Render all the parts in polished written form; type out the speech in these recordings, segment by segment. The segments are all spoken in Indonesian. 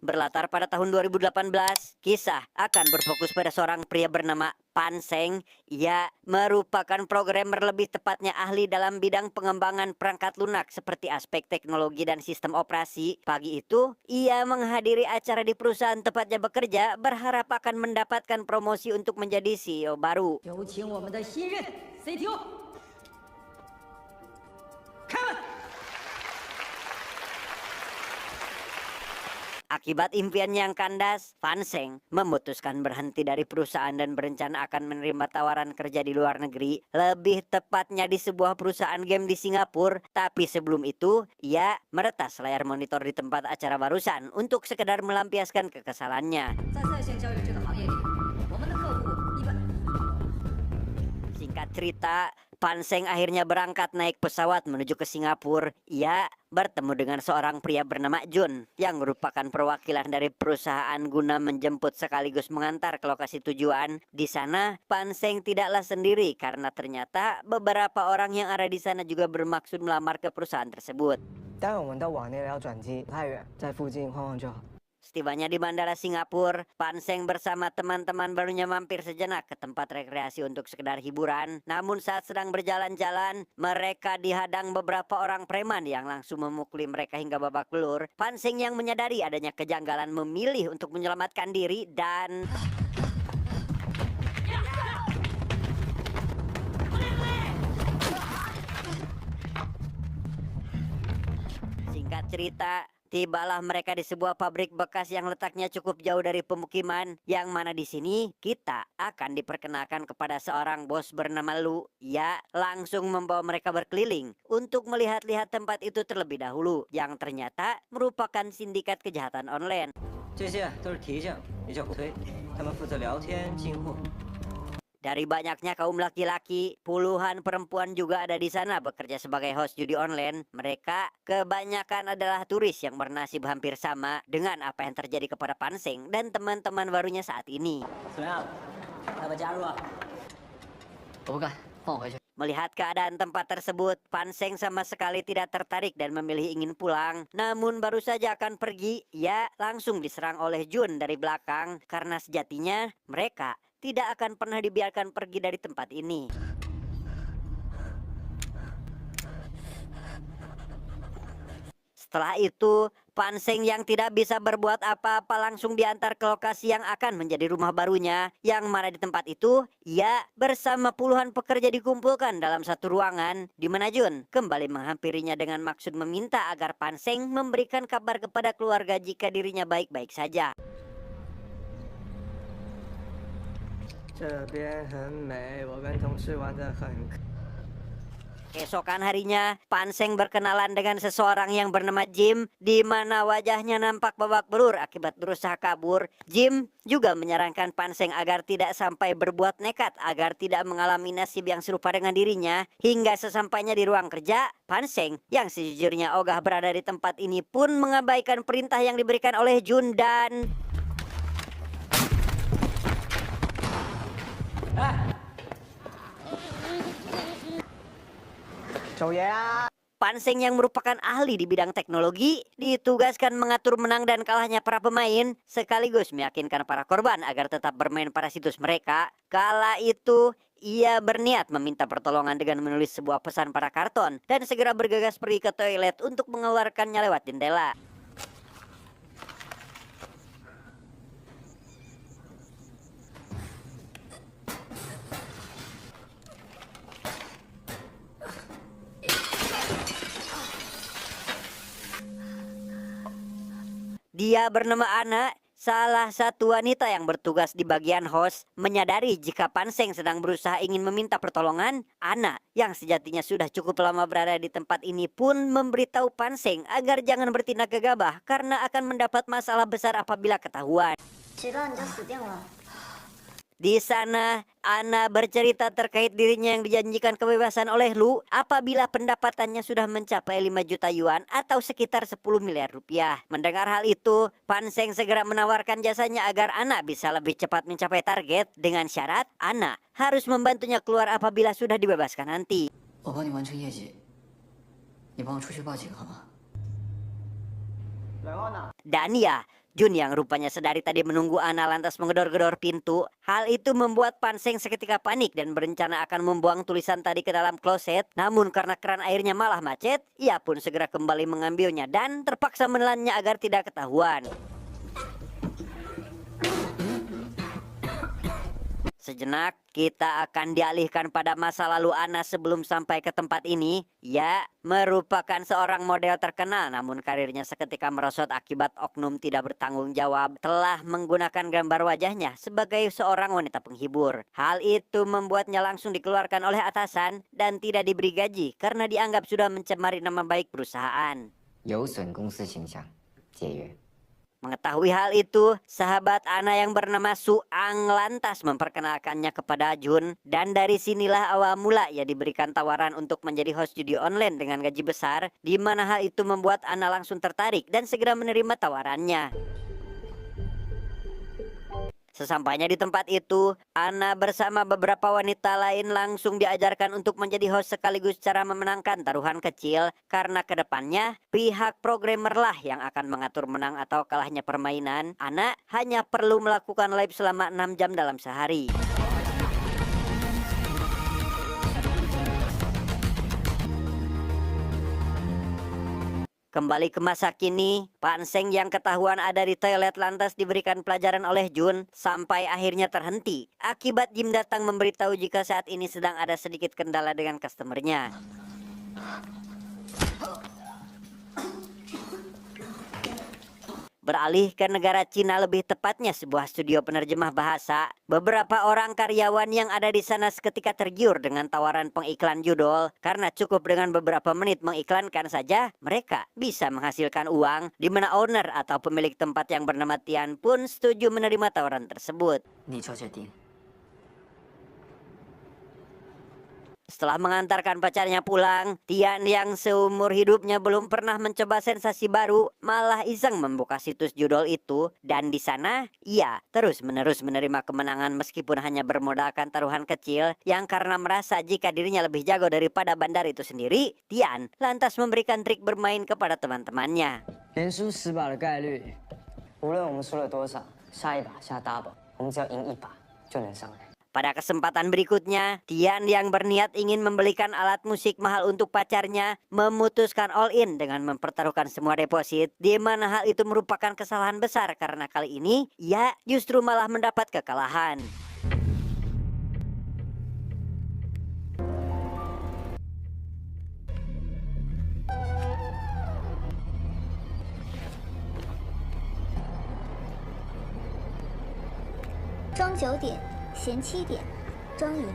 Berlatar pada tahun 2018, kisah akan berfokus pada seorang pria bernama Pan Seng. Ia merupakan programmer, lebih tepatnya ahli dalam bidang pengembangan perangkat lunak seperti aspek teknologi dan sistem operasi. Pagi itu, ia menghadiri acara di perusahaan tempatnya bekerja, berharap akan mendapatkan promosi untuk menjadi CEO baru. 有请我们的新任 CTO Kevin。 Akibat impiannya yang kandas, Pan Seng memutuskan berhenti dari perusahaan dan berencana akan menerima tawaran kerja di luar negeri, lebih tepatnya di sebuah perusahaan game di Singapura. Tapi sebelum itu, ia meretas layar monitor di tempat acara barusan untuk sekedar melampiaskan kekesalannya. 在在线交易这个行业里，我们的客户一般。 Singkat cerita, Pan Seng akhirnya berangkat naik pesawat menuju ke Singapura. Ia bertemu dengan seorang pria bernama Jun yang merupakan perwakilan dari perusahaan guna menjemput sekaligus mengantar ke lokasi tujuan. Di sana, Pan Seng tidaklah sendiri karena ternyata beberapa orang yang ada di sana juga bermaksud melamar ke perusahaan tersebut. 待会我们到网内要转机，不太远，在附近晃晃就好。 Setibanya di Bandara Singapura, Pan Seng bersama teman-teman barunya mampir sejenak ke tempat rekreasi untuk sekedar hiburan. Namun saat sedang berjalan-jalan, mereka dihadang beberapa orang preman yang langsung memukuli mereka hingga babak belur. Pan Seng yang menyadari adanya kejanggalan memilih untuk menyelamatkan diri dan... Singkat cerita, tibalah mereka di sebuah pabrik bekas yang letaknya cukup jauh dari pemukiman, yang mana di sini kita akan diperkenalkan kepada seorang bos bernama Lu. Ia langsung membawa mereka berkeliling untuk melihat-lihat tempat itu terlebih dahulu, yang ternyata merupakan sindikat kejahatan online. 这些都是提醒，也叫推，他们负责聊天进货。 Dari banyaknya kaum laki-laki, puluhan perempuan juga ada di sana bekerja sebagai host judi online. Mereka kebanyakan adalah turis yang bernasib hampir sama dengan apa yang terjadi kepada Pan Seng dan teman-teman barunya saat ini. 怎么样？要不要加入啊？我不干，放我回去。 Melihat keadaan tempat tersebut, Pan Seng sama sekali tidak tertarik dan memilih ingin pulang. Namun baru saja akan pergi, ia langsung diserang oleh Jun dari belakang karena sejatinya mereka tidak akan pernah dibiarkan pergi dari tempat ini. Setelah itu, Pan Seng yang tidak bisa berbuat apa-apa langsung diantar ke lokasi yang akan menjadi rumah barunya, yang mana di tempat itu ia bersama puluhan pekerja dikumpulkan dalam satu ruangan, di mana Jun kembali menghampirinya dengan maksud meminta agar Pan Seng memberikan kabar kepada keluarga jika dirinya baik-baik saja. 这边很美，我跟同事玩得很。 Keesokan harinya, Pan Seng berkenalan dengan seseorang yang bernama Jim, di mana wajahnya nampak babak belur akibat berusaha kabur. Jim juga menyarankan Pan Seng agar tidak sampai berbuat nekat agar tidak mengalami nasib yang serupa dengan dirinya. Hingga sesampainya di ruang kerja, Pan Seng yang sejujurnya ogah berada di tempat ini pun mengabaikan perintah yang diberikan oleh Jun dan... Pan Seng yang merupakan ahli di bidang teknologi ditugaskan mengatur menang dan kalahnya para pemain, sekaligus meyakinkan para korban agar tetap bermain pada situs mereka. Kala itu ia berniat meminta pertolongan dengan menulis sebuah pesan pada karton dan segera bergegas pergi ke toilet untuk mengeluarkannya lewat jendela. Dia bernama Ana, salah satu wanita yang bertugas di bagian host. Menyadari jika Pan Seng sedang berusaha ingin meminta pertolongan, Ana yang sejatinya sudah cukup lama berada di tempat ini pun memberitahu Pan Seng agar jangan bertindak gegabah karena akan mendapat masalah besar apabila ketahuan. Di sana, Ana bercerita terkait dirinya yang dijanjikan kebebasan oleh Lu apabila pendapatannya sudah mencapai 5 juta yuan atau sekitar 10 miliar rupiah. Mendengar hal itu, Pan Seng segera menawarkan jasanya agar Ana bisa lebih cepat mencapai target dengan syarat Ana harus membantunya keluar apabila sudah dibebaskan nanti. 我帮你完成业绩，你帮我出去报警好吗？ Dan ya, Jun yang rupanya sedari tadi menunggu Ana lantas menggedor-gedor pintu. Hal itu membuat Pan Seng seketika panik dan berencana akan membuang tulisan tadi ke dalam kloset. Namun karena keran airnya malah macet, ia pun segera kembali mengambilnya dan terpaksa menelannya agar tidak ketahuan. Sejenak, kita akan dialihkan pada masa lalu Ana sebelum sampai ke tempat ini. Ya, merupakan seorang model terkenal, namun karirnya seketika merosot akibat oknum tidak bertanggung jawab telah menggunakan gambar wajahnya sebagai seorang wanita penghibur. Hal itu membuatnya langsung dikeluarkan oleh atasan dan tidak diberi gaji karena dianggap sudah mencemari nama baik perusahaan. 有损公司形象，解约。 Mengetahui hal itu, sahabat Ana yang bernama Suang lantas memperkenalkannya kepada Jun. Dan dari sinilah awal mula ia diberikan tawaran untuk menjadi host judi online dengan gaji besar, di mana hal itu membuat Ana langsung tertarik dan segera menerima tawarannya. Sesampainya di tempat itu, Ana bersama beberapa wanita lain langsung diajarkan untuk menjadi host sekaligus cara memenangkan taruhan kecil. Karena kedepannya pihak programmer lah yang akan mengatur menang atau kalahnya permainan. Ana hanya perlu melakukan live selama 6 jam dalam sehari. Kembali ke masa kini, Pan Seng yang ketahuan ada di toilet lantas diberikan pelajaran oleh Jun sampai akhirnya terhenti. Akibat Jim datang memberitahu jika saat ini sedang ada sedikit kendala dengan customernya. Beralih ke negara Cina, lebih tepatnya sebuah studio penerjemah bahasa. Beberapa orang karyawan yang ada di sana seketika tergiur dengan tawaran pengiklan judul. Karena cukup dengan beberapa menit mengiklankan saja, mereka bisa menghasilkan uang. Di mana owner atau pemilik tempat yang bernama Tian pun setuju menerima tawaran tersebut. 你做决定。 Setelah mengantarkan pacarnya pulang, Tian yang seumur hidupnya belum pernah mencoba sensasi baru, malah iseng membuka situs judul itu. Dan di sana, ia terus-menerus menerima kemenangan meskipun hanya bermodalkan taruhan kecil, yang karena merasa jika dirinya lebih jago daripada bandar itu sendiri, Tian lantas memberikan trik bermain kepada teman-temannya. 连输10把的概率，无论我们输了多少，下一把下 double，我们只要赢1把就能上来。 Pada kesempatan berikutnya, Tian yang berniat ingin membelikan alat musik mahal untuk pacarnya memutuskan all in dengan mempertaruhkan semua deposit, di mana hal itu merupakan kesalahan besar karena kali ini ia justru malah mendapat kekalahan.庄9点，闲7点，庄赢。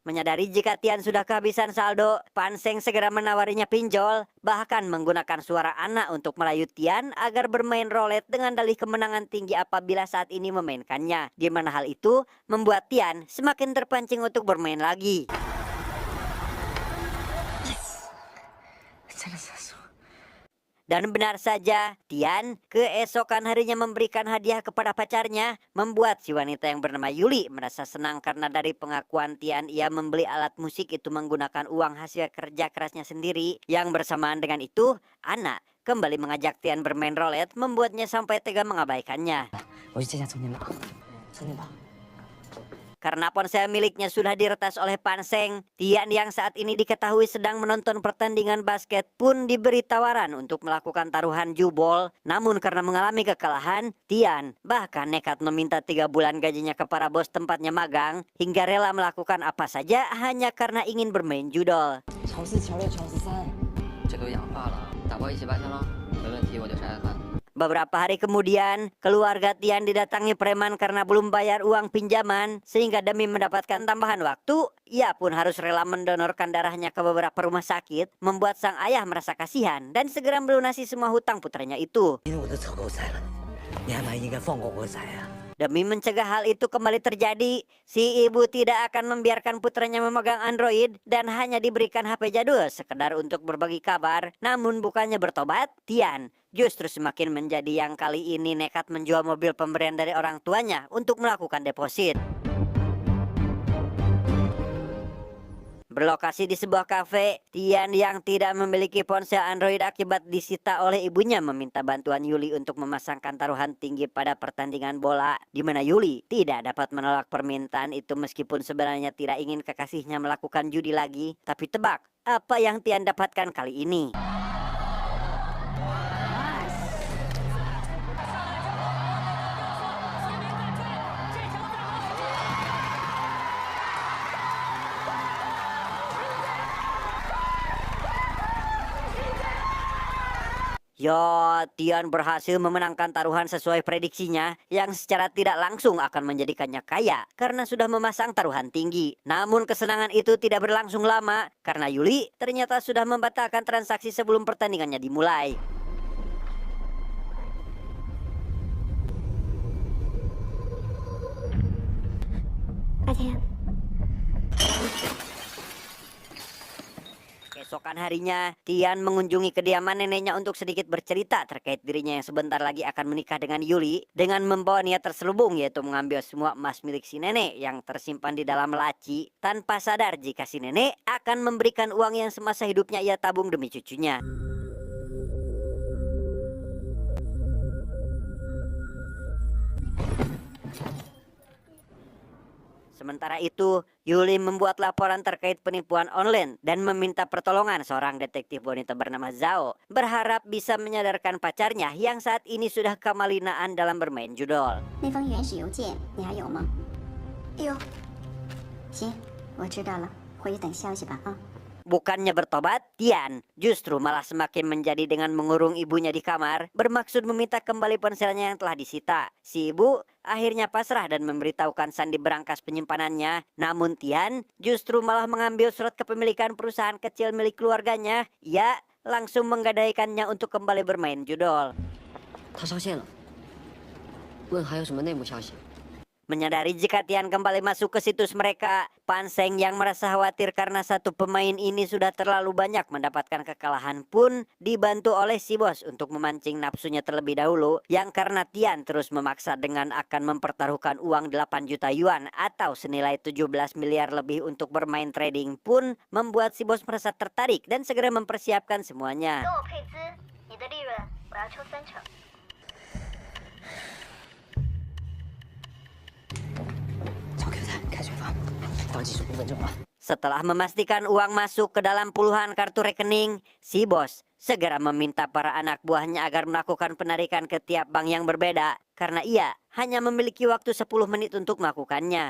Menyadari jika Tian sudah kehabisan saldo, Pan Seng segera menawarinya pinjol, bahkan menggunakan suara anak untuk merayu Tian agar bermain roulette dengan dalih kemenangan tinggi apabila saat ini memainkannya. Di mana hal itu membuat Tian semakin terpancing untuk bermain lagi. Dan benar saja, Tian keesokan harinya memberikan hadiah kepada pacarnya, membuat si wanita yang bernama Yuli merasa senang karena dari pengakuan Tian ia membeli alat musik itu menggunakan uang hasil kerja kerasnya sendiri. Yang bersamaan dengan itu, Ana kembali mengajak Tian bermain roulette, membuatnya sampai tega mengabaikannya. Karena ponsel miliknya sudah diretas oleh Pan Seng, Tian yang saat ini diketahui sedang menonton pertandingan basket pun diberi tawaran untuk melakukan taruhan jubol. Namun karena mengalami kekalahan, Tian bahkan nekat meminta 3 bulan gajinya ke para bos tempatnya magang, hingga rela melakukan apa saja hanya karena ingin bermain judol. 乔4、乔6、乔13，这都氧化了，打包一起8千喽，没问题，我就拆拆看。 Beberapa hari kemudian, keluarga Tian didatangi preman karena belum bayar uang pinjaman, sehingga demi mendapatkan tambahan waktu, ia pun harus rela mendonorkan darahnya ke beberapa rumah sakit, membuat sang ayah merasa kasihan dan segera melunasi semua hutang putranya itu. 因为我都走够赛了，你还蛮应该放过我仔啊！ Demi mencegah hal itu kembali terjadi, si ibu tidak akan membiarkan putranya memegang Android dan hanya diberikan HP jadul sekedar untuk berbagi kabar. Namun bukannya bertobat, Tian justru semakin menjadi yang kali ini nekat menjual mobil pemberian dari orang tuanya untuk melakukan deposit. Berlokasi di sebuah kafe, Tian yang tidak memiliki ponsel Android akibat disita oleh ibunya meminta bantuan Yuli untuk memasangkan taruhan tinggi pada pertandingan bola, di mana Yuli tidak dapat menolak permintaan itu meskipun sebenarnya tidak ingin kekasihnya melakukan judi lagi. Tapi tebak, apa yang Tian dapatkan kali ini? Yo, Tian berhasil memenangkan taruhan sesuai prediksinya yang secara tidak langsung akan menjadikannya kaya karena sudah memasang taruhan tinggi. Namun kesenangan itu tidak berlangsung lama karena Yuli ternyata sudah membatalkan transaksi sebelum pertandingannya dimulai. Keesokan harinya, Tian mengunjungi kediaman neneknya untuk sedikit bercerita terkait dirinya yang sebentar lagi akan menikah dengan Yuli dengan membawa niat terselubung, yaitu mengambil semua emas milik si nenek yang tersimpan di dalam laci tanpa sadar jika si nenek akan memberikan uang yang semasa hidupnya ia tabung demi cucunya. Sementara itu, Yuli membuat laporan terkait penipuan online dan meminta pertolongan seorang detektif wanita bernama Zhao, berharap bisa menyadarkan pacarnya yang saat ini sudah kemalinaan dalam bermain judol. 那封原始邮件你还有吗？有。行，我知道了，回去等消息吧啊。 Bukannya bertobat, Tian justru malah semakin menjadi dengan mengurung ibunya di kamar, bermaksud meminta kembali ponselnya yang telah disita. Si ibu akhirnya pasrah dan memberitahukan sandi berangkas penyimpanannya. Namun Tian justru malah mengambil surat kepemilikan perusahaan kecil milik keluarganya. Ia langsung menggadaikannya untuk kembali bermain judol. 他上线了，问还有什么内幕消息？ Menyadari jika Tian kembali masuk ke situs mereka, Panseng yang merasa khawatir karena satu pemain ini sudah terlalu banyak mendapatkan kekalahan pun dibantu oleh si bos untuk memancing nafsunya terlebih dahulu, yang karena Tian terus memaksa dengan akan mempertaruhkan uang 8 juta yuan atau senilai 17 miliar lebih untuk bermain trading pun membuat si bos merasa tertarik dan segera mempersiapkan semuanya. 跟我配资，你的利润我要抽30%。 找 Q 弹开水房，倒计时5分钟了。 Setelah memastikan uang masuk ke dalam puluhan kartu rekening, si bos segera meminta para anak buahnya agar melakukan penarikan ke tiap bank yang berbeda karena ia hanya memiliki waktu 10 menit untuk melakukannya.